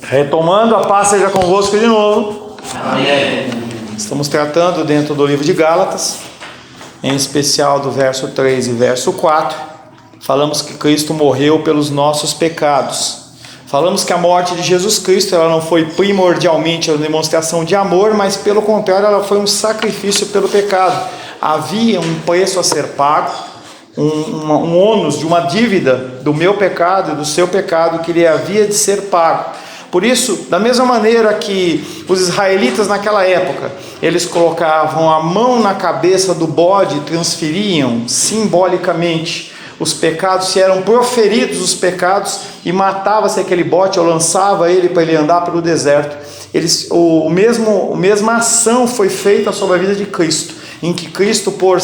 Retomando, a paz seja convosco de novo. Amém. Estamos tratando dentro do livro de Gálatas, em especial do verso 3 e verso 4. Falamos que Cristo morreu pelos nossos pecados. Falamos que a morte de Jesus Cristo ela não foi primordialmente uma demonstração de amor, mas pelo contrário, ela foi um sacrifício pelo pecado. Havia um preço a ser pago, um ônus de uma dívida do meu pecado e do seu pecado que lhe havia de ser pago. Por isso, da mesma maneira que os israelitas naquela época, eles colocavam a mão na cabeça do bode e transferiam simbolicamente os pecados, se eram proferidos os pecados, e matava-se aquele bode ou lançava ele para ele andar pelo deserto. A mesma ação foi feita sobre a vida de Cristo, em que Cristo, por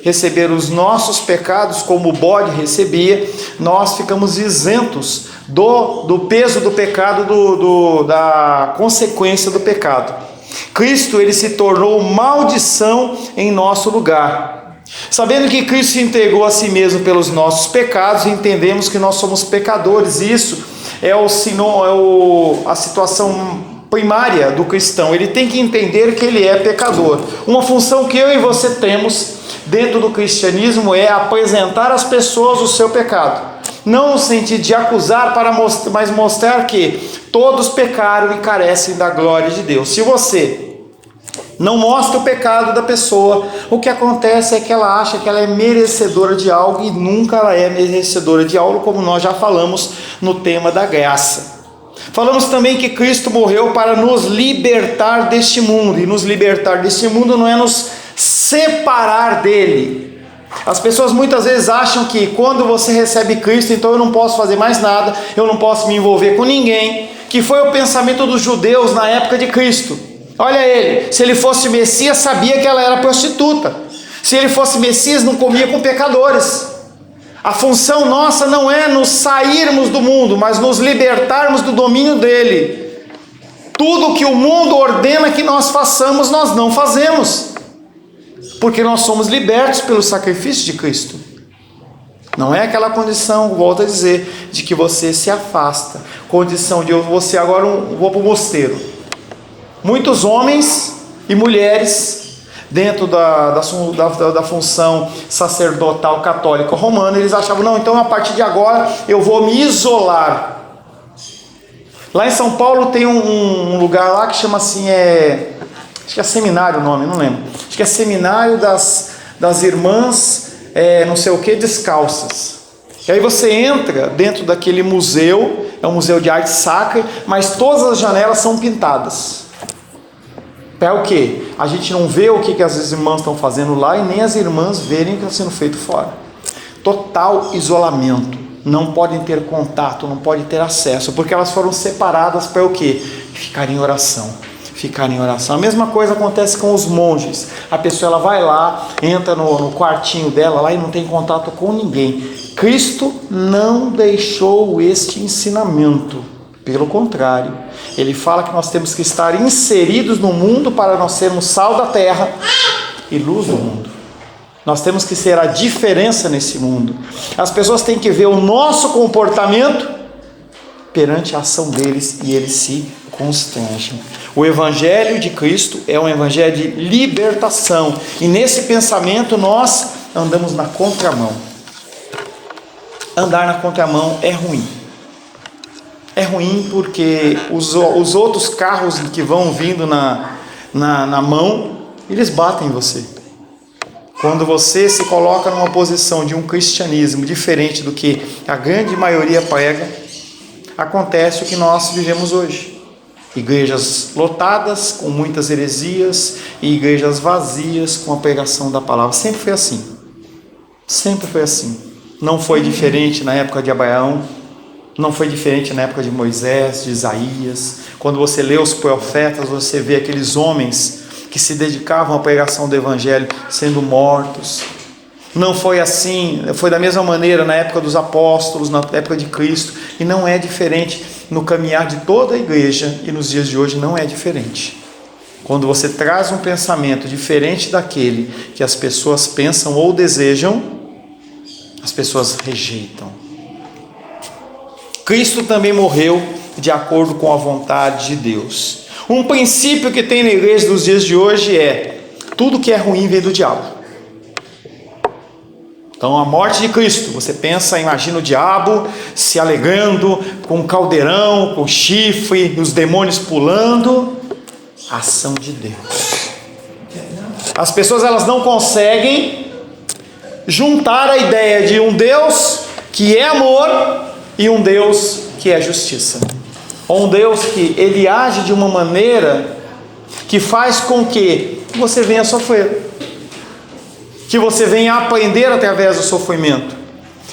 receber os nossos pecados como o bode recebia, nós ficamos isentos do peso do pecado, da consequência do pecado. Cristo ele se tornou maldição em nosso lugar. Sabendo que Cristo se entregou a si mesmo pelos nossos pecados, entendemos que nós somos pecadores. Isso é a situação primária do cristão. Ele tem que entender que ele é pecador. Uma função que eu e você temos dentro do cristianismo é apresentar às pessoas o seu pecado. Não no sentido de acusar, mas mostrar que todos pecaram e carecem da glória de Deus. Se você não mostra o pecado da pessoa, o que acontece é que ela acha que ela é merecedora de algo e nunca ela é merecedora de algo, como nós já falamos no tema da graça. Falamos também que Cristo morreu para nos libertar deste mundo, e nos libertar deste mundo não é nos separar dele. As pessoas muitas vezes acham que quando você recebe Cristo, então eu não posso fazer mais nada, eu não posso me envolver com ninguém, que foi o pensamento dos judeus na época de Cristo. Olha ele, se ele fosse Messias, sabia que ela era prostituta. Se ele fosse Messias, não comia com pecadores. A função nossa não é nos sairmos do mundo, mas nos libertarmos do domínio dele. Tudo que o mundo ordena que nós façamos, nós não fazemos, porque nós somos libertos pelo sacrifício de Cristo. Não é aquela condição, volto a dizer, de que você se afasta. Condição de você agora vou para o mosteiro. Muitos homens e mulheres, dentro da função sacerdotal católica romana, eles achavam, não, então a partir de agora eu vou me isolar. Lá em São Paulo tem um lugar lá que chama assim, acho que é seminário o nome, não lembro. Acho que é seminário das irmãs, não sei o que, descalças. E aí você entra dentro daquele museu, é um museu de arte sacra, mas todas as janelas são pintadas. Para o quê? A gente não vê o que as irmãs estão fazendo lá e nem as irmãs verem o que está sendo feito fora. Total isolamento. Não podem ter contato, não podem ter acesso, porque elas foram separadas para o quê? Ficar em oração. Ficar em oração. A mesma coisa acontece com os monges. A pessoa ela vai lá, entra no quartinho dela lá e não tem contato com ninguém. Cristo não deixou este ensinamento. Pelo contrário, ele fala que nós temos que estar inseridos no mundo para nós sermos sal da terra e luz do mundo. Nós temos que ser a diferença nesse mundo. As pessoas têm que ver o nosso comportamento perante a ação deles e eles se constrangem. O Evangelho de Cristo é um Evangelho de libertação, e nesse pensamento nós andamos na contramão. Andar na contramão é ruim. É ruim porque os outros carros que vão vindo na mão, eles batem em você. Quando você se coloca numa posição de um cristianismo diferente do que a grande maioria prega, acontece o que nós vivemos hoje. Igrejas lotadas, com muitas heresias, e igrejas vazias com a pregação da palavra. Sempre foi assim. Sempre foi assim. Não foi diferente na época de Abraão, não foi diferente na época de Moisés, de Isaías. Quando você lê os profetas, você vê aqueles homens que se dedicavam à pregação do Evangelho sendo mortos. Não foi assim, foi da mesma maneira na época dos apóstolos, na época de Cristo, e não é diferente no caminhar de toda a igreja, e nos dias de hoje não é diferente. Quando você traz um pensamento diferente daquele que as pessoas pensam ou desejam, as pessoas rejeitam. Cristo também morreu de acordo com a vontade de Deus. Um princípio que tem na igreja dos dias de hoje é: tudo que é ruim vem do diabo. Então, a morte de Cristo, você pensa, imagina o diabo se alegrando com um caldeirão, com chifre, os demônios pulando. Ação de Deus. As pessoas, elas não conseguem juntar a ideia de um Deus que é amor e um Deus que é justiça. Ou um Deus que ele age de uma maneira que faz com que você venha sofrer, que você venha aprender através do sofrimento.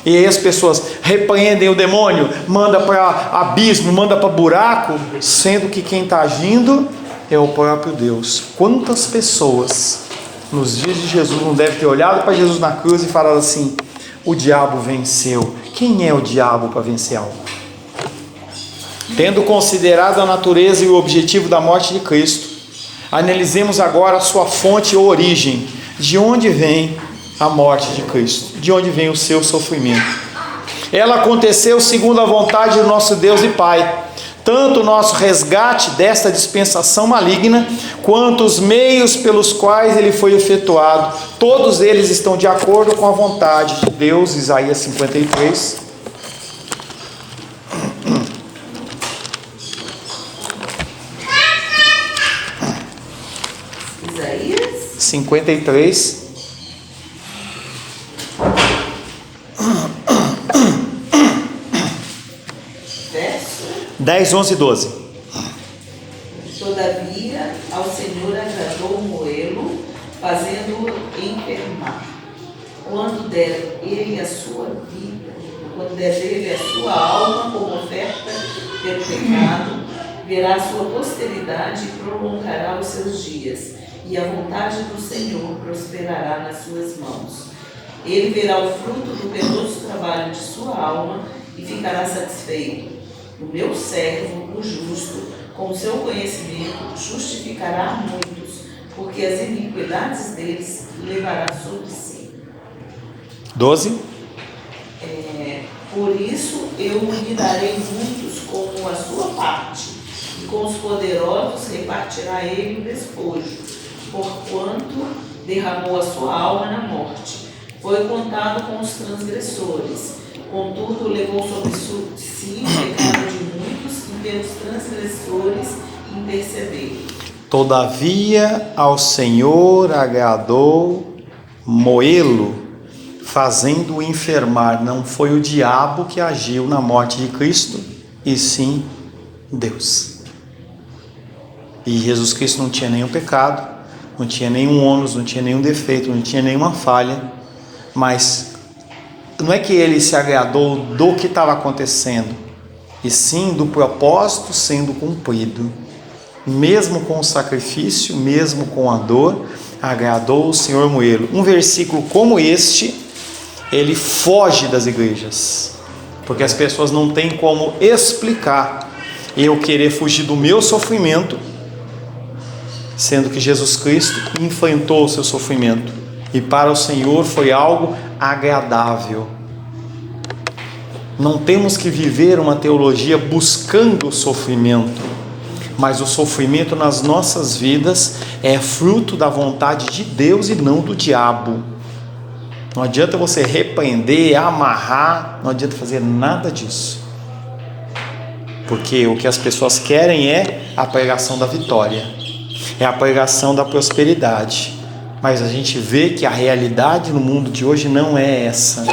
E aí as pessoas repreendem o demônio, manda para abismo, manda para buraco, sendo que quem está agindo é o próprio Deus. Quantas pessoas nos dias de Jesus não devem ter olhado para Jesus na cruz e falado assim: o diabo venceu. Quem é o diabo para vencer algo? Tendo considerado a natureza e o objetivo da morte de Cristo, analisemos agora a sua fonte ou origem. De onde vem a morte de Cristo? De onde vem o seu sofrimento? Ela aconteceu segundo a vontade do nosso Deus e Pai. Tanto o nosso resgate desta dispensação maligna, quanto os meios pelos quais ele foi efetuado, todos eles estão de acordo com a vontade de Deus. Isaías 53. Isaías 53. 10, 11 e 12. Todavia, ao Senhor agradou Moelo, fazendo-o enfermar. Quando der ele a sua vida, quando der ele a sua alma como oferta pelo pecado, verá a sua posteridade e prolongará os seus dias, e a vontade do Senhor prosperará nas suas mãos. Ele verá o fruto do penoso trabalho de sua alma e ficará satisfeito. O meu servo, o justo, com o seu conhecimento, justificará muitos, porque as iniquidades deles levará sobre si. 12. Por isso eu lhe darei muitos como a sua parte, e com os poderosos repartirá ele o despojo, porquanto derramou a sua alma na morte. Foi contado com os transgressores. Contudo, levou sobre si o pecado de muitos, e pelos transgressores intercedeu. Todavia ao Senhor agradou Moelo, fazendo-o enfermar. Não foi o diabo que agiu na morte de Cristo, e sim Deus. E Jesus Cristo não tinha nenhum pecado, não tinha nenhum ônus, não tinha nenhum defeito, não tinha nenhuma falha, mas não é que ele se agradou do que estava acontecendo, e sim do propósito sendo cumprido. Mesmo com o sacrifício, mesmo com a dor, agradou o Senhor Moelo. Um versículo como este, ele foge das igrejas, porque as pessoas não têm como explicar eu querer fugir do meu sofrimento, sendo que Jesus Cristo enfrentou o seu sofrimento, e para o Senhor foi algo agradável. Não temos que viver uma teologia buscando o sofrimento, mas o sofrimento nas nossas vidas é fruto da vontade de Deus e não do diabo. Não adianta você repreender, amarrar, não adianta fazer nada disso, porque o que as pessoas querem é a pregação da vitória, é a pregação da prosperidade. Mas a gente vê que a realidade no mundo de hoje não é essa.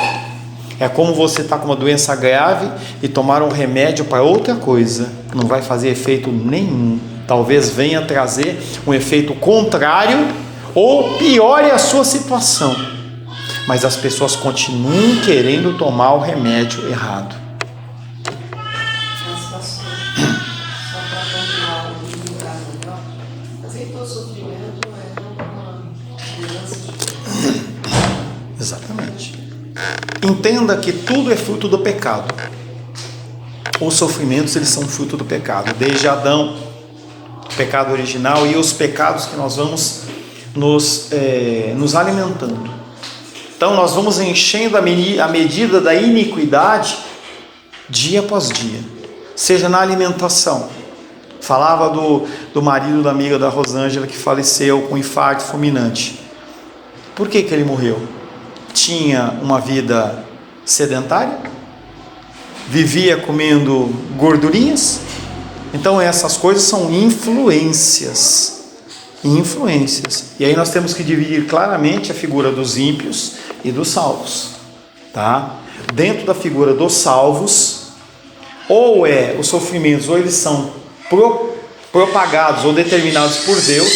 É como você está com uma doença grave e tomar um remédio para outra coisa, não vai fazer efeito nenhum. Talvez venha trazer um efeito contrário ou piore a sua situação. Mas as pessoas continuam querendo tomar o remédio errado. Mas pastor, só para continuar o lugar melhor, aceitou o sofrimento é uma mudança de Deus. Exatamente. Entenda que tudo é fruto do pecado. Os sofrimentos, eles são fruto do pecado. Desde Adão, o pecado original, e os pecados que nós vamos nos alimentando. Então nós vamos enchendo a medida da iniquidade dia após dia. seja na alimentação. Falava do marido da amiga da Rosângela que faleceu com infarto fulminante. Por que ele morreu? Tinha uma vida sedentária? Vivia comendo gordurinhas? Então essas coisas são influências. E aí nós temos que dividir claramente a figura dos ímpios e dos salvos, tá? Dentro da figura dos salvos, ou os sofrimentos, ou eles são propagados ou determinados por Deus,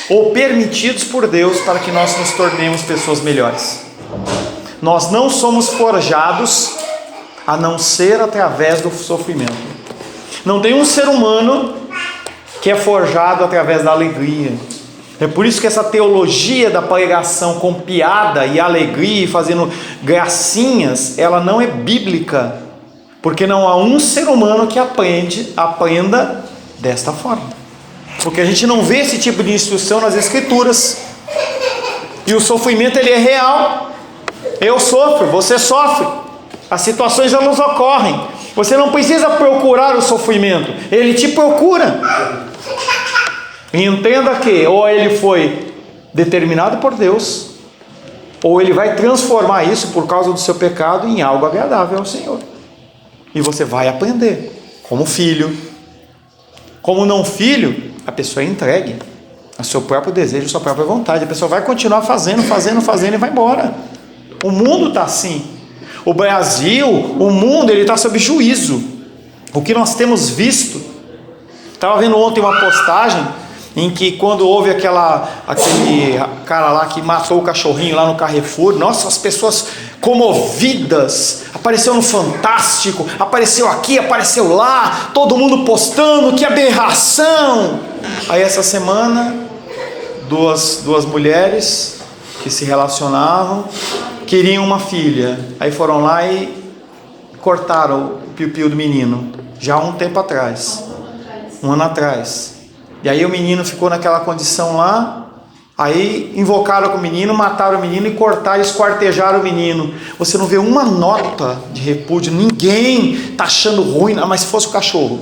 ou permitidos por Deus para que nós nos tornemos pessoas melhores. Nós não somos forjados a não ser através do sofrimento. Não tem um ser humano que é forjado através da alegria. É por isso que essa teologia da pregação com piada e alegria e fazendo gracinhas, ela não é bíblica, porque não há um ser humano que aprenda desta forma, porque a gente não vê esse tipo de instrução nas Escrituras. E o sofrimento, ele é real. Eu sofro, você sofre, as situações elas ocorrem. Você não precisa procurar o sofrimento, ele te procura. E entenda que ou ele foi determinado por Deus, ou ele vai transformar isso por causa do seu pecado em algo agradável ao Senhor. E você vai aprender, como filho. Como não filho, a pessoa é entregue ao seu próprio desejo, à sua própria vontade. A pessoa vai continuar fazendo e vai embora. O mundo está assim. O Brasil, o mundo, ele está sob juízo. O que nós temos visto, estava vendo ontem uma postagem em que quando houve aquele cara lá que matou o cachorrinho lá no Carrefour, nossa, as pessoas comovidas, apareceu no Fantástico, apareceu aqui, apareceu lá, todo mundo postando, que aberração. Aí essa semana, duas mulheres que se relacionavam, queriam uma filha, aí foram lá e cortaram o piu-piu do menino, já há um tempo atrás, um ano atrás. E aí o menino ficou naquela condição lá, aí invocaram com o menino, mataram o menino e cortaram, esquartejaram o menino. Você não vê uma nota de repúdio, ninguém está achando ruim, mas se fosse o cachorro.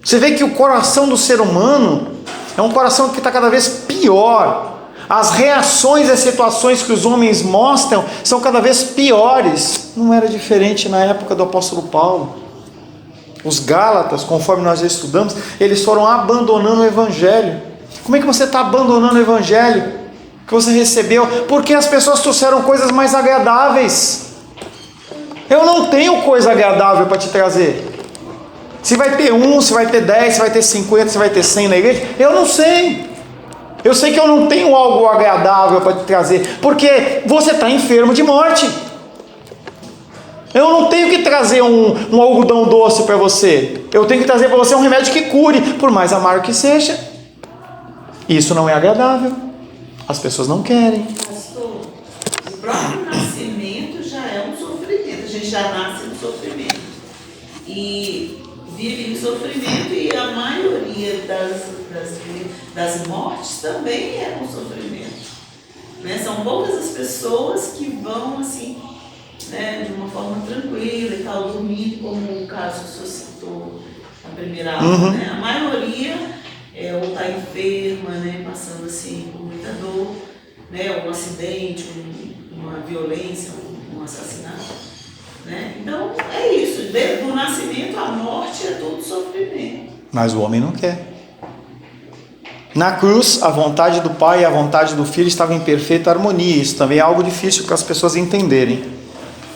Você vê que o coração do ser humano é um coração que está cada vez pior. As reações às situações que os homens mostram são cada vez piores. Não era diferente na época do apóstolo Paulo. Os Gálatas, conforme nós já estudamos, eles foram abandonando o Evangelho. Como é que você está abandonando o Evangelho que você recebeu? Porque as pessoas trouxeram coisas mais agradáveis. Eu não tenho coisa agradável para te trazer. Se vai ter 1, se vai ter 10, se vai ter 50, se vai ter 100 na igreja, eu não sei. Eu sei que eu não tenho algo agradável para te trazer, porque você está enfermo de morte. Eu não tenho que trazer um algodão doce para você. Eu tenho que trazer para você um remédio que cure, por mais amargo que seja. Isso não é agradável. As pessoas não querem. Pastor, o próprio nascimento já é um sofrimento. A gente já nasce no sofrimento. E vive em sofrimento, e a maioria das mortes também é um sofrimento. Né? São poucas as pessoas que vão assim, né, de uma forma tranquila e tal, dormindo, como o caso que o senhor citou na primeira aula, né? A maioria ou está enferma, né, passando assim por muita dor, né, um acidente, uma violência, um assassinato, né? Então é isso, do nascimento à morte é todo sofrimento. Mas o homem não quer. Na cruz, a vontade do Pai e a vontade do Filho estavam em perfeita harmonia. Isso também é algo difícil para as pessoas entenderem.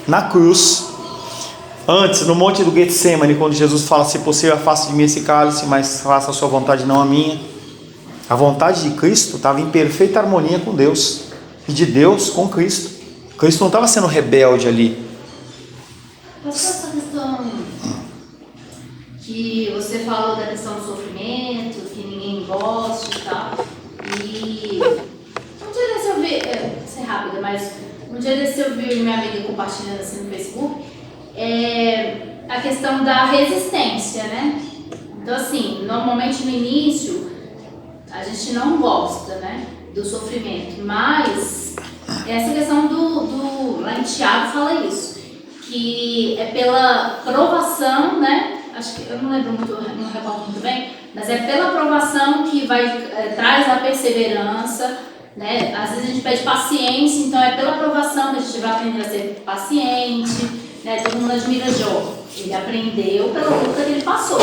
Na cruz, antes, no monte do Getsemane, quando Jesus fala: se possível, afasta de mim esse cálice, mas faça a sua vontade, não a minha. A vontade de Cristo estava em perfeita harmonia com Deus, e de Deus com Cristo. Cristo não estava sendo rebelde ali. Mas essa questão que você falou da questão do sofrimento, que ninguém gosta e tal, e um dia desse eu vi, ser rápida, mas um dia desse eu vi minha amiga compartilhando assim no Facebook, a questão da resistência, né? Então assim, normalmente no início a gente não gosta, né, do sofrimento, mas essa questão lá em Tiago fala isso, que é pela provação, né, acho que eu não lembro muito, não recordo muito bem, mas é pela provação que traz a perseverança, né? Às vezes a gente pede paciência, então é pela provação que a gente vai aprender a ser paciente, né? Todo mundo admira Jó, ele aprendeu pela luta que ele passou.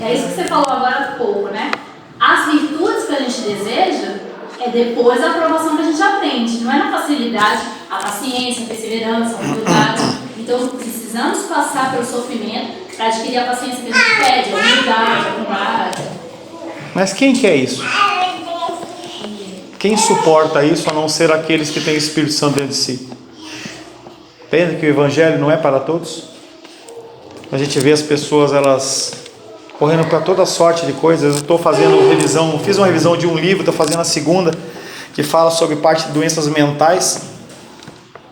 É isso que você falou agora há pouco, né? As virtudes que a gente deseja é depois da aprovação que a gente aprende, não é na facilidade, a paciência, a perseverança, a humildade. Então precisamos passar pelo sofrimento para adquirir a paciência que a gente pede, a humildade, a bondade. Mas quem quer isso? Quem suporta isso a não ser aqueles que têm o Espírito Santo dentro de si? Entende que o Evangelho não é para todos? A gente vê as pessoas, elas correndo para toda sorte de coisas. Eu estou fazendo revisão, fiz uma revisão de um livro, estou fazendo a segunda, que fala sobre parte de doenças mentais.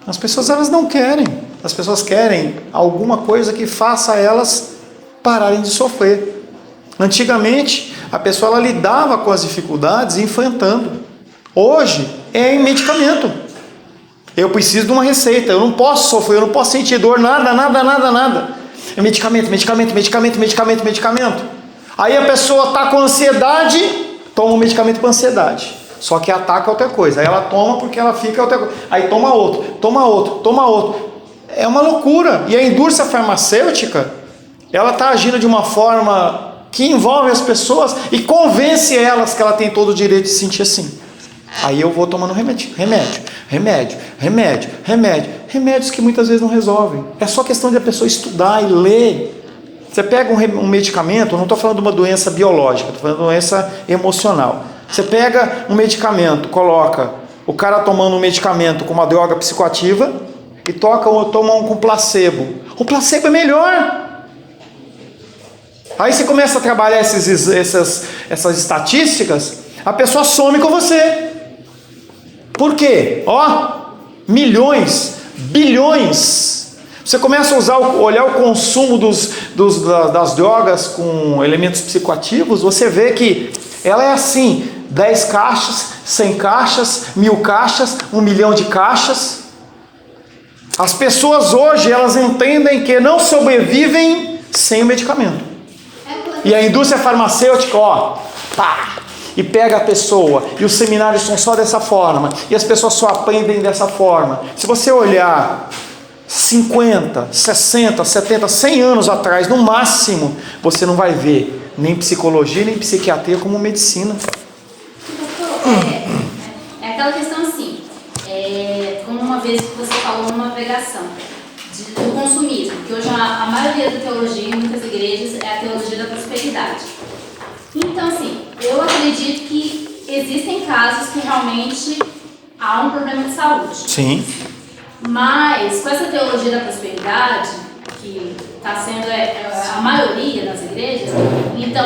As pessoas, elas não querem. As pessoas querem alguma coisa que faça elas pararem de sofrer. Antigamente, a pessoa, ela lidava com as dificuldades enfrentando. Hoje, é em medicamento. Eu preciso de uma receita, eu não posso sofrer, eu não posso sentir dor, nada. É medicamento. Aí a pessoa está com ansiedade, toma um medicamento para ansiedade. Só que ataca outra coisa. Aí ela toma porque ela fica outra coisa. Aí toma outro. É uma loucura. E a indústria farmacêutica, ela está agindo de uma forma que envolve as pessoas e convence elas que ela tem todo o direito de se sentir assim. Aí eu vou tomando remédios que muitas vezes não resolvem. É só questão de a pessoa estudar e ler. Você pega um medicamento, eu não estou falando de uma doença biológica, estou falando de uma doença emocional. Você pega um medicamento, coloca o cara tomando um medicamento com uma droga psicoativa e toma um com placebo. O placebo é melhor. Aí você começa a trabalhar essas estatísticas, a pessoa some com você. Por quê? Milhões, bilhões. Você começa a olhar o consumo das drogas com elementos psicoativos, você vê que ela é assim, 10 caixas, 100 caixas, 1000 caixas, 1 milhão de caixas. As pessoas hoje, elas entendem que não sobrevivem sem o medicamento. E a indústria farmacêutica, e pega a pessoa, e os seminários são só dessa forma, e as pessoas só aprendem dessa forma. Se você olhar 50, 60, 70, 100 anos atrás, no máximo, você não vai ver nem psicologia, nem psiquiatria como medicina. É aquela questão assim, como uma vez que você falou numa pregação, do consumismo, que hoje a maioria da teologia em muitas igrejas é a teologia da prosperidade. Então, assim, eu acredito que existem casos que realmente há um problema de saúde. Sim. Mas com essa teologia da prosperidade, que está sendo a maioria das igrejas, então,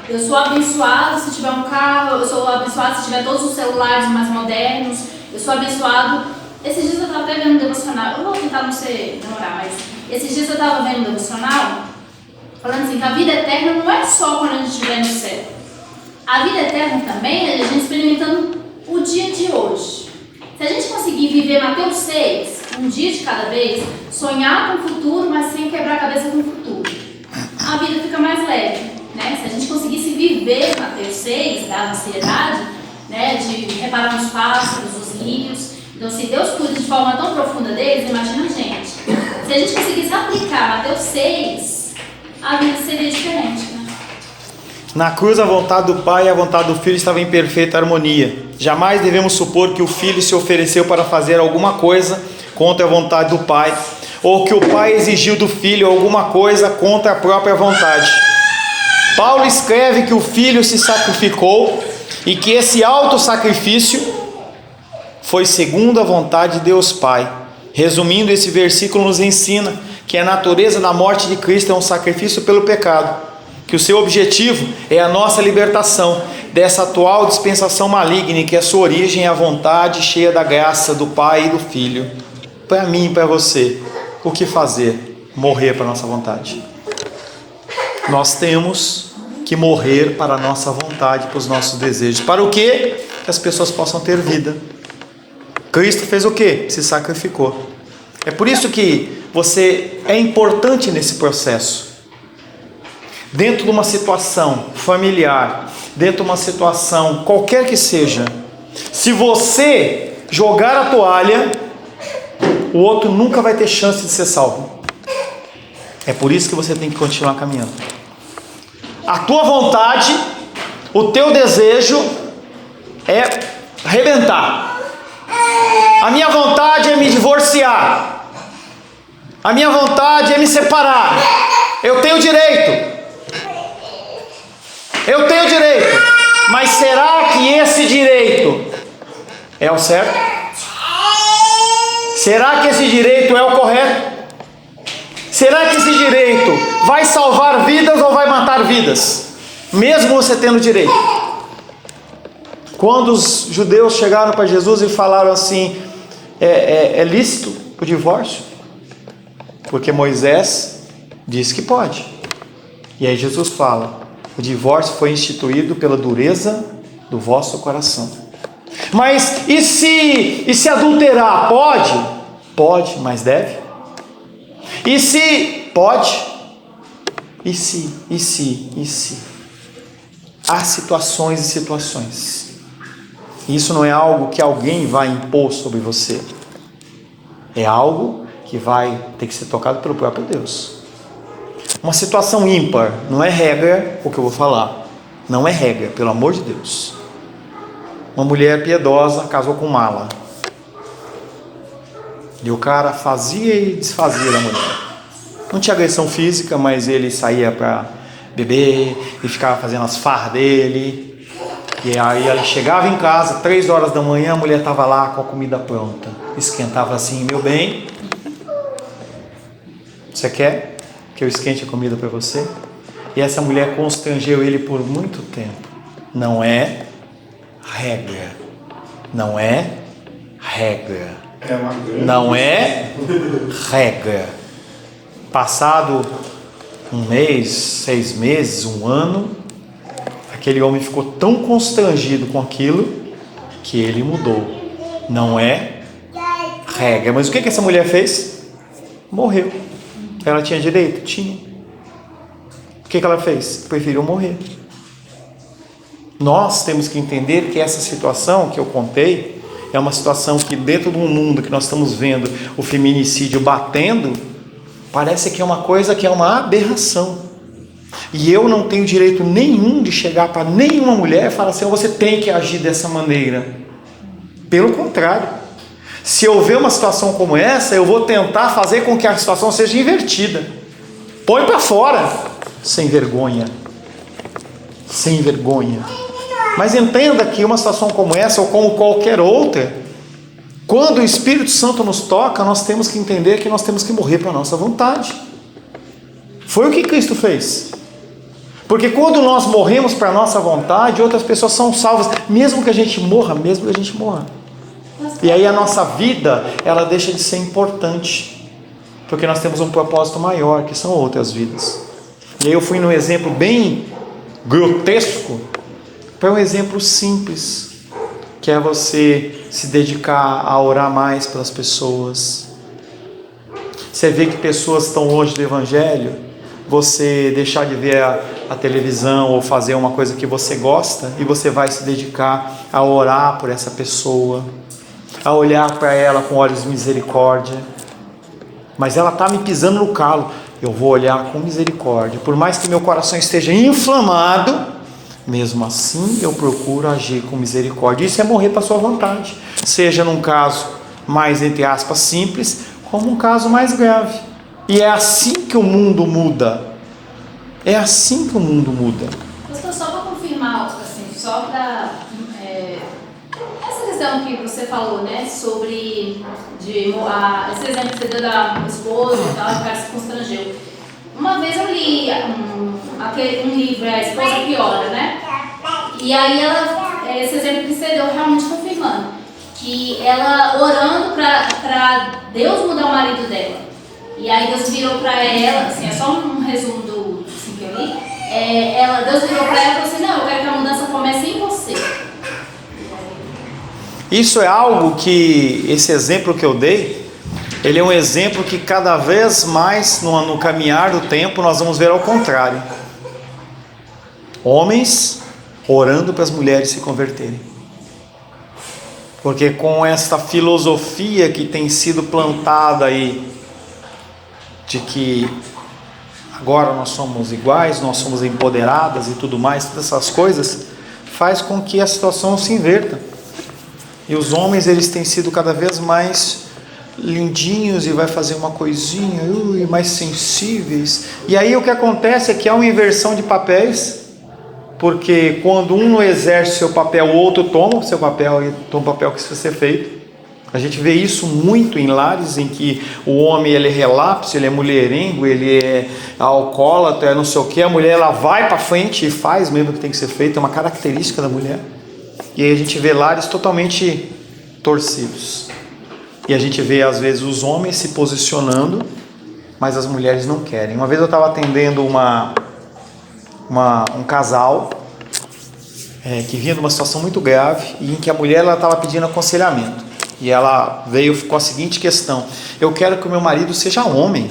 eu sou abençoado se tiver um carro, eu sou abençoado se tiver todos os celulares mais modernos, eu sou abençoado. Esses dias eu estava até vendo um devocional, eu vou tentar não demorar, mas esses dias eu estava vendo um devocional falando assim, que a vida eterna não é só quando a gente estiver no céu. A vida eterna também é a gente experimentando o dia de hoje. Se a gente conseguir viver Mateus 6, um dia de cada vez, sonhar com o futuro, mas sem quebrar a cabeça com o futuro, a vida fica mais leve, né? Se a gente conseguisse viver Mateus 6, da ansiedade, né, de reparar nos pássaros, os lírios. Então, se Deus cuida de forma tão profunda deles, imagina a gente. Se a gente conseguisse aplicar Mateus 6, a vida seria diferente, né? Na cruz, a vontade do Pai e a vontade do Filho estavam em perfeita harmonia. Jamais devemos supor que o Filho se ofereceu para fazer alguma coisa contra a vontade do Pai, ou que o Pai exigiu do Filho alguma coisa contra a própria vontade. Paulo escreve que o Filho se sacrificou e que esse auto-sacrifício foi segundo a vontade de Deus Pai. Resumindo, esse versículo nos ensina que a natureza da morte de Cristo é um sacrifício pelo pecado, que o seu objetivo é a nossa libertação dessa atual dispensação maligna, que a sua origem é a vontade cheia da graça do Pai e do Filho. Para mim e para você, o que fazer? Morrer para a nossa vontade. Nós temos que morrer para a nossa vontade, para os nossos desejos. Para o quê? Que as pessoas possam ter vida. Cristo fez o quê? Se sacrificou. É por isso que você é importante nesse processo. dentro de uma situação familiar, dentro de uma situação qualquer que seja, se você jogar a toalha, o outro nunca vai ter chance de ser salvo. É por isso que você tem que continuar caminhando. A tua vontade, o teu desejo é arrebentar. A minha vontade é me divorciar. A minha vontade é me separar. Eu tenho direito. Eu tenho direito. Mas será que esse direito é o certo? Será que esse direito é o correto? Será que esse direito vai salvar vidas ou vai matar vidas? Mesmo você tendo direito. Quando os judeus chegaram para Jesus e falaram assim, é lícito o divórcio? Porque Moisés disse que pode. E aí Jesus fala, o divórcio foi instituído pela dureza do vosso coração. Mas e se adulterar? Pode? Pode, mas deve? E se pode? E se? Há situações e situações. Isso não é algo que alguém vai impor sobre você. É algo que vai ter que ser tocado pelo próprio Deus. Uma situação ímpar, não é regra o que eu vou falar. Não é regra, pelo amor de Deus. Uma mulher piedosa casou com mala. E o cara fazia e desfazia da mulher. Não tinha agressão física, mas ele saía para beber e ficava fazendo as farras dele. E aí ele chegava em casa, 3 horas da manhã, a mulher estava lá com a comida pronta. Esquentava assim, meu bem, você quer que eu esquente a comida para você? E essa mulher constrangeu ele por muito tempo. Não é regra. Não é regra. Não é regra. Passado 1 mês, 6 meses, 1 ano, aquele homem ficou tão constrangido com aquilo que ele mudou. Não é regra. Mas o que essa mulher fez? Morreu. Ela tinha direito? Tinha. O que ela fez? Preferiu morrer. Nós temos que entender que essa situação que eu contei é uma situação que dentro de um mundo que nós estamos vendo o feminicídio batendo, parece que é uma coisa que é uma aberração. E eu não tenho direito nenhum de chegar para nenhuma mulher e falar assim, você tem que agir dessa maneira. Pelo contrário. Se eu ver uma situação como essa, eu vou tentar fazer com que a situação seja invertida. Põe para fora. Sem vergonha. Sem vergonha. Mas entenda que uma situação como essa, ou como qualquer outra, quando o Espírito Santo nos toca, nós temos que entender que nós temos que morrer para a nossa vontade. Foi o que Cristo fez. Porque quando nós morremos para a nossa vontade, outras pessoas são salvas, mesmo que a gente morra, E aí a nossa vida, ela deixa de ser importante, porque nós temos um propósito maior, que são outras vidas. E aí eu fui num exemplo bem grotesco, para um exemplo simples, que é você se dedicar a orar mais pelas pessoas. Você vê que pessoas estão longe do Evangelho, você deixar de ver a televisão ou fazer uma coisa que você gosta, e você vai se dedicar a orar por essa pessoa, a olhar para ela com olhos de misericórdia. Mas ela está me pisando no calo, eu vou olhar com misericórdia, por mais que meu coração esteja inflamado, mesmo assim eu procuro agir com misericórdia. Isso é morrer para a sua vontade, seja num caso mais, entre aspas, simples, como um caso mais grave. E é assim que o mundo muda. É assim que o mundo muda. Pastor, só para confirmar, assim, só para essa questão que você falou, né, sobre esse exemplo que você deu da esposa e tal, o cara se constrangeu. Uma vez eu li um livro, A Esposa Piora, né? E aí esse exemplo que você deu realmente confirmando que ela orando para Deus mudar o marido dela. E aí Deus virou para ela, assim, é só um resumo do assim, que eu li. Deus virou para ela e falou assim, não, eu quero que a mudança comece em você. Isso é algo que, esse exemplo que eu dei, ele é um exemplo que cada vez mais no caminhar do tempo nós vamos ver ao contrário. Homens orando para as mulheres se converterem. Porque com essa filosofia que tem sido plantada aí, de que agora nós somos iguais, nós somos empoderadas e tudo mais, todas essas coisas, faz com que a situação se inverta. E os homens, eles têm sido cada vez mais lindinhos e vai fazer uma coisinha, mais sensíveis. E aí o que acontece é que há uma inversão de papéis, porque quando um não exerce seu papel, o outro toma o seu papel e toma o papel que precisa ser feito. A gente vê isso muito em lares em que o homem ele é relapso, ele é mulherengo, ele é alcoólatra, é não sei o que. A mulher ela vai para frente e faz mesmo o que tem que ser feito, é uma característica da mulher. E aí a gente vê lares totalmente torcidos. E a gente vê às vezes os homens se posicionando, mas as mulheres não querem. Uma vez eu estava atendendo um casal que vinha de uma situação muito grave e em que a mulher estava pedindo aconselhamento. E ela veio com a seguinte questão: eu quero que o meu marido seja homem.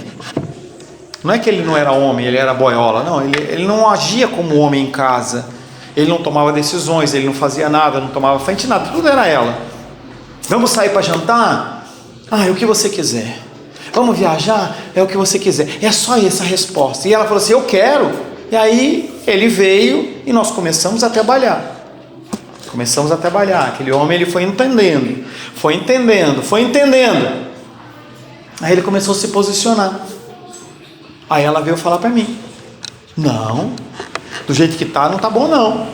Não é que ele não era homem, ele era boiola. Não, ele não agia como homem em casa. Ele não tomava decisões, ele não fazia nada, não tomava frente nada, tudo era ela. Vamos sair para jantar? É o que você quiser. Vamos viajar? É o que você quiser. É só essa resposta. E ela falou assim: eu quero. E aí ele veio e nós começamos a trabalhar. Aquele homem ele foi entendendo. Aí ele começou a se posicionar. Aí ela veio falar para mim: não, do jeito que tá, não tá bom não.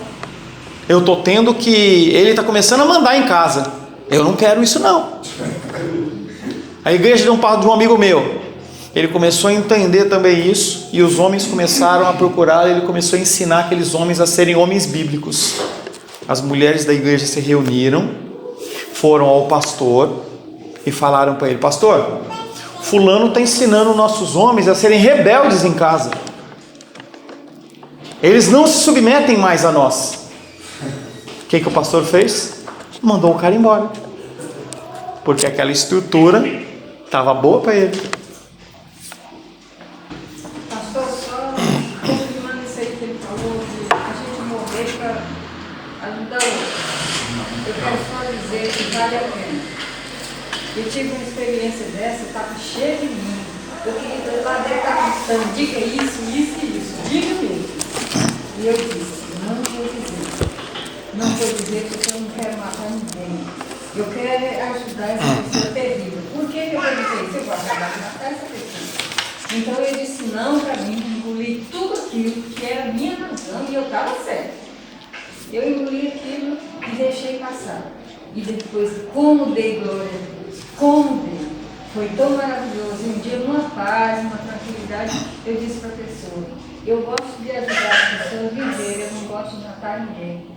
Eu tô tendo que... Ele tá começando a mandar em casa. Eu não quero isso não. A igreja de um amigo meu, ele começou a entender também isso, e os homens começaram a procurar, ele começou a ensinar aqueles homens a serem homens bíblicos. As mulheres da igreja se reuniram, foram ao pastor e falaram para ele: pastor, fulano está ensinando nossos homens a serem rebeldes em casa. Eles não se submetem mais a nós. O que o pastor fez? Mandou o cara embora, porque aquela estrutura estava boa para ele. Pastor, só confirmando isso aí que ele falou, de a gente morrer para ajudar o outro. Eu quero só dizer que vale a pena. Eu tive uma experiência dessa, estava cheia de mim. Eu queria lá dentro estar gritando: diga isso, diga mesmo. E eu disse: não vou dizer porque eu não quero matar ninguém. Eu quero ajudar essa pessoa terrível. Por que eu vou dizer isso? Eu gosto de matar essa pessoa. Então eu disse não para mim, engoli tudo aquilo que era minha razão e eu estava certa. Eu engoli aquilo e deixei passar. E depois, como dei glória a Deus, foi tão maravilhoso. E um dia, numa paz, uma tranquilidade, eu disse para a pessoa: eu gosto de ajudar as pessoas a viverem, eu não gosto de matar ninguém.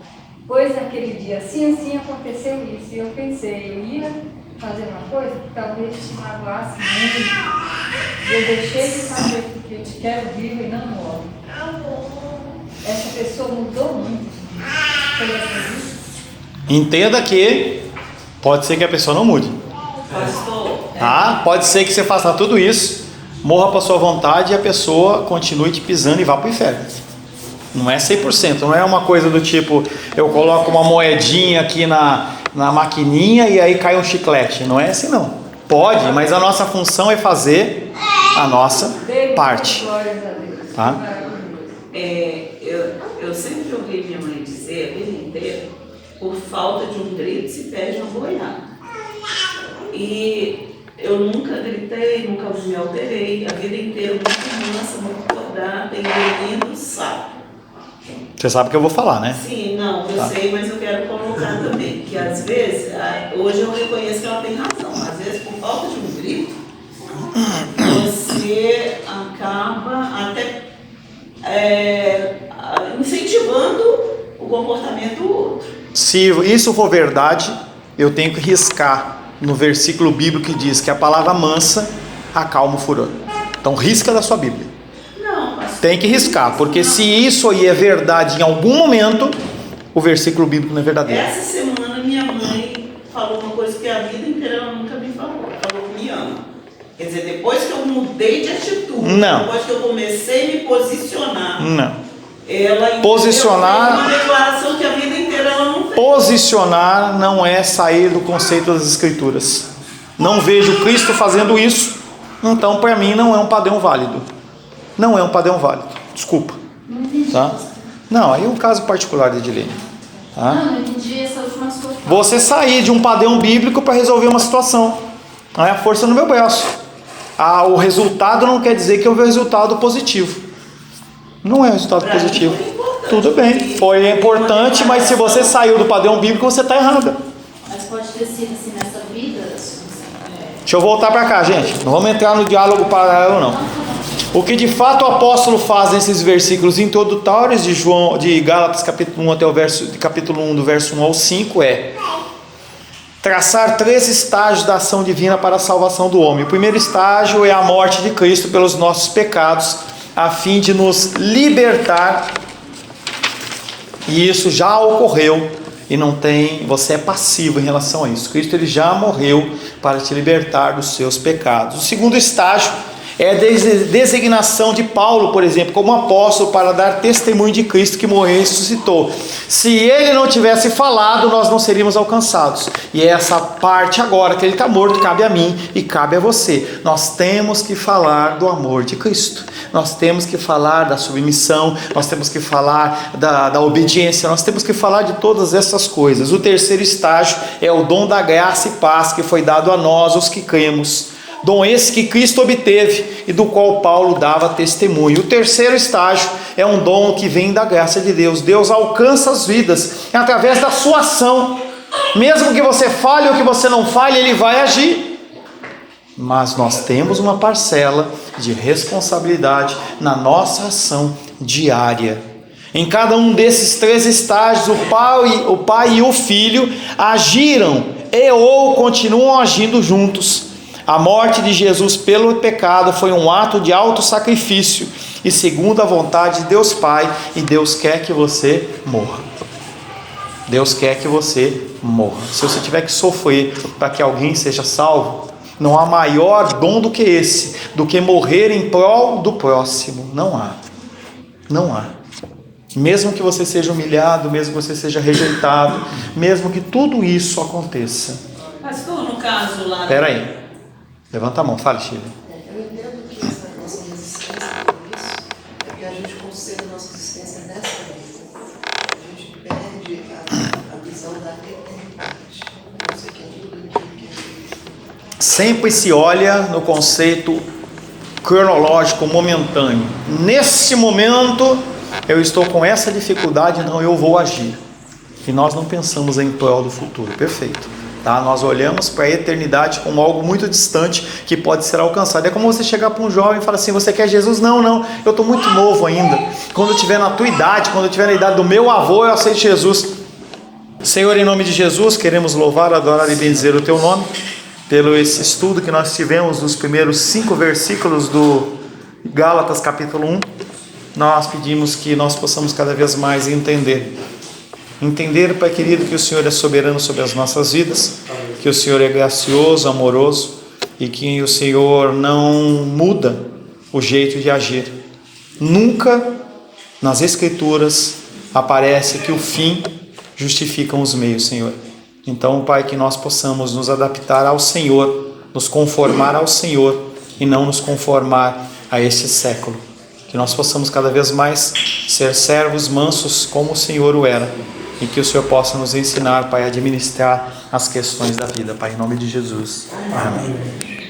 Pois naquele dia, assim aconteceu isso. E eu pensei, eu ia fazer uma coisa que talvez te magoasse muito. E eu deixei de fazer porque eu te quero vivo e não morro. Essa pessoa mudou muito. Você acredita? Entenda que pode ser que a pessoa não mude. Tá? Pode ser que você faça tudo isso, morra para sua vontade e a pessoa continue te pisando e vá para o inferno. Não é 100%, não é uma coisa do tipo: eu coloco uma moedinha aqui na maquininha e aí cai um chiclete. Não é assim não. Pode, mas a nossa função é fazer a nossa parte. Tá? Eu sempre ouvi minha mãe dizer a vida inteira: por falta de um grito se perde uma boiada. E eu nunca gritei, nunca me alterei, a vida inteira muito mansa, muito acordada, engolindo sapo. Você sabe o que eu vou falar, né? Sim, não, eu sei, mas eu quero colocar também, que às vezes, hoje eu reconheço que ela tem razão, às vezes por falta de um grito, você acaba até incentivando o comportamento do outro. Se isso for verdade, eu tenho que riscar no versículo bíblico que diz que a palavra mansa acalma o furor. Então risca da sua Bíblia. Tem que riscar, porque se isso aí é verdade em algum momento, o versículo bíblico não é verdadeiro. Essa semana minha mãe falou uma coisa que a vida inteira ela nunca me falou. Ela falou que me ama. Quer dizer, depois que eu mudei de atitude, não. Depois que eu comecei a me posicionar, não. Ela Posicionar- fez uma declaração que a vida inteira ela não fez. Posicionar não é sair do conceito das Escrituras. Não vejo Cristo fazendo isso, então para mim não é um padrão válido. Não é um padrão válido. Desculpa. Não entendi. Tá? Não, aí é um caso particular de Edilene. Tá? Não entendi essa última sua fala. Você sair de um padrão bíblico para resolver uma situação. Não é a força no meu braço. O resultado não quer dizer que é um resultado positivo. Não é um resultado Pra mim positivo. foi importante. Tudo bem, foi importante, mas se você saiu do padrão bíblico, você está errada. Mas pode ter sido assim nessa vida. Deixa eu voltar para cá, gente. Não vamos entrar no diálogo paralelo, não. O que de fato o apóstolo faz nesses versículos introdutórios de Gálatas capítulo 1 até o capítulo 1, do verso 1 ao 5, é traçar 3 estágios da ação divina para a salvação do homem. O primeiro estágio é a morte de Cristo pelos nossos pecados, a fim de nos libertar. E isso já ocorreu e não tem, você é passivo em relação a isso. Cristo ele já morreu para te libertar dos seus pecados. O segundo estágio é a designação de Paulo, por exemplo, como apóstolo para dar testemunho de Cristo que morreu e ressuscitou. Se ele não tivesse falado, nós não seríamos alcançados. E essa parte agora que ele está morto cabe a mim e cabe a você. Nós temos que falar do amor de Cristo. Nós temos que falar da submissão, nós temos que falar da obediência, nós temos que falar de todas essas coisas. O terceiro estágio é o dom da graça e paz que foi dado a nós, os que cremos. Dom esse que Cristo obteve e do qual Paulo dava testemunho. O terceiro estágio é um dom que vem da graça de Deus. Deus alcança as vidas através da sua ação. Mesmo que você falhe ou que você não falhe, Ele vai agir. Mas nós temos uma parcela de responsabilidade na nossa ação diária. Em cada um desses 3 estágios, o pai e o filho agiram e ou continuam agindo juntos. A morte de Jesus pelo pecado foi um ato de autossacrifício e segundo a vontade de Deus Pai, e Deus quer que você morra. Deus quer que você morra. Se você tiver que sofrer para que alguém seja salvo, não há maior dom do que esse, do que morrer em prol do próximo. Não há. Não há. Mesmo que você seja humilhado, mesmo que você seja rejeitado, mesmo que tudo isso aconteça. Pastor, no caso lá... Espera aí. Levanta a mão, fale, Chile. Eu entendo que essa nossa resistência por isso é que a gente considera a nossa existência nessa vida. A gente perde a visão da eternidade. Não sei quem tudo aquilo que é. Sempre se olha no conceito cronológico, momentâneo. Nesse momento, eu estou com essa dificuldade, então eu vou agir. E nós não pensamos em prol do futuro. Perfeito. Tá? Nós olhamos para a eternidade como algo muito distante que pode ser alcançado. É como você chegar para um jovem e falar assim: você quer Jesus? Não, eu estou muito novo ainda. Quando eu estiver na tua idade, quando eu estiver na idade do meu avô, eu aceito Jesus. Senhor, em nome de Jesus, queremos louvar, adorar e bendizer o teu nome pelo esse estudo que nós tivemos nos primeiros 5 versículos do Gálatas capítulo 1. Nós pedimos que nós possamos cada vez mais entender, Pai querido, que o Senhor é soberano sobre as nossas vidas, que o Senhor é gracioso, amoroso e que o Senhor não muda o jeito de agir. Nunca nas Escrituras aparece que o fim justifica os meios, Senhor. Então, Pai, que nós possamos nos adaptar ao Senhor, nos conformar ao Senhor e não nos conformar a este século. Que nós possamos cada vez mais ser servos mansos como o Senhor o era. E que o Senhor possa nos ensinar, Pai, a administrar as questões da vida, Pai, em nome de Jesus. Amém.